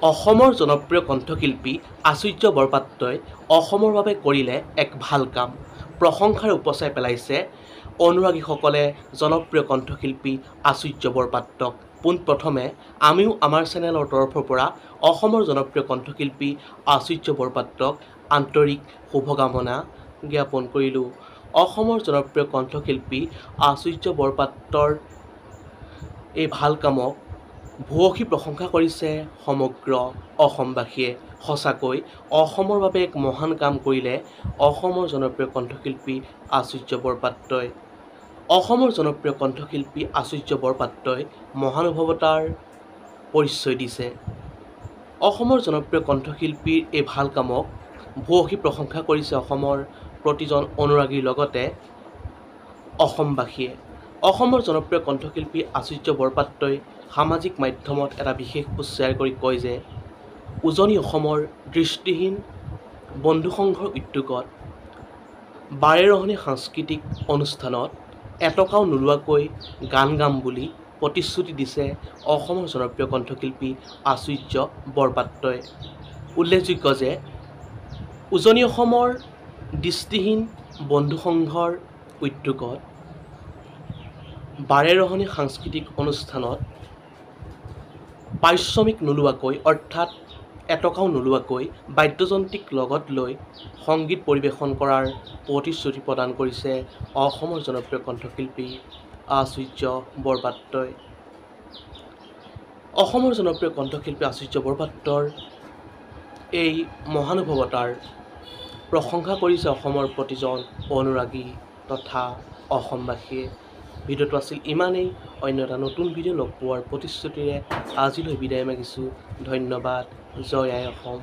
অসমৰ জনপ্ৰিয় কণ্ঠশিল্পী আচুৰ্য বৰপাত্ৰই অসমৰ বাবে কৰিলে এক ভাল কাম। প্ৰশংসাৰে উপচাই পেলাইছে অনুৰাগীসকলে জনপ্ৰিয় কণ্ঠশিল্পী আচুৰ্য বৰপাত্ৰক। পোনপ্ৰথমে আমিও আমাৰ চেনেলৰ তৰফৰ পৰা অসমৰ জনপ্ৰিয় কণ্ঠশিল্পী আচুৰ্য বৰপাত্ৰক আন্তৰিক শুভকামনা জ্ঞাপন কৰিলোঁ। অসমৰ জনপ্ৰিয় কণ্ঠশিল্পী আচুৰ্য বৰপাত্ৰৰ এই ভাল কামক ভূয়সী প্ৰশংসা কৰিছে সমগ্ৰ অসমবাসীয়ে। সঁচাকৈ অসমৰ বাবে এক মহান কাম কৰিলে অসমৰ জনপ্ৰিয় কণ্ঠশিল্পী আচুৰ্য বৰপাত্ৰই। অসমৰ জনপ্ৰিয় কণ্ঠশিল্পী আচুৰ্য বৰপাত্ৰই মহানুভৱতাৰ পৰিচয় দিছে। অসমৰ জনপ্ৰিয় কণ্ঠশিল্পীৰ এই ভাল কামক ভূয়সী প্ৰশংসা কৰিছে অসমৰ প্ৰতিজন অনুৰাগীৰ লগতে অসমবাসীয়ে। অসমৰ জনপ্ৰিয় কণ্ঠশিল্পী আচুৰ্য বৰপাত্ৰই সামাজিক মাধ্যমত এটা বিশেষ পোষ্ট শ্বেয়াৰ কৰি কয় যে উজনি অসমৰ দৃষ্টিহীন বন্ধুসংঘৰ উদ্যোগত বাৰেৰহণীয়া সাংস্কৃতিক অনুষ্ঠানত এটকাও নোলোৱাকৈ গান গাম বুলি প্ৰতিশ্ৰুতি দিছে অসমৰ জনপ্ৰিয় কণ্ঠশিল্পী আচুৰ্য বৰপাত্ৰই। উল্লেখযোগ্য যে উজনি অসমৰ দৃষ্টিহীন বন্ধুসংঘৰ উদ্যোগত বাৰেৰহণীয়া সাংস্কৃতিক অনুষ্ঠানত পাৰিশ্ৰমিক নোলোৱাকৈ অৰ্থাৎ এটকাও নোলোৱাকৈ বাদ্যযন্ত্ৰীক লগত লৈ সংগীত পৰিৱেশন কৰাৰ প্ৰতিশ্ৰুতি প্ৰদান কৰিছে অসমৰ জনপ্ৰিয় কণ্ঠশিল্পী আচুৰ্য বৰপাত্ৰই। অসমৰ জনপ্ৰিয় কণ্ঠশিল্পী আচুৰ্য বৰপাত্ৰৰ এই মহানুভৱতাৰ প্ৰশংসা কৰিছে অসমৰ প্ৰতিজন অনুৰাগী তথা অসমবাসীয়ে। ভিডিঅ'টো আছিল ইমানেই। অন্য এটা নতুন ভিডিঅ' লগ পোৱাৰ প্ৰতিশ্ৰুতিৰে আজিলৈ বিদায় মাগিছোঁ। ধন্যবাদ। জয় আই অসম।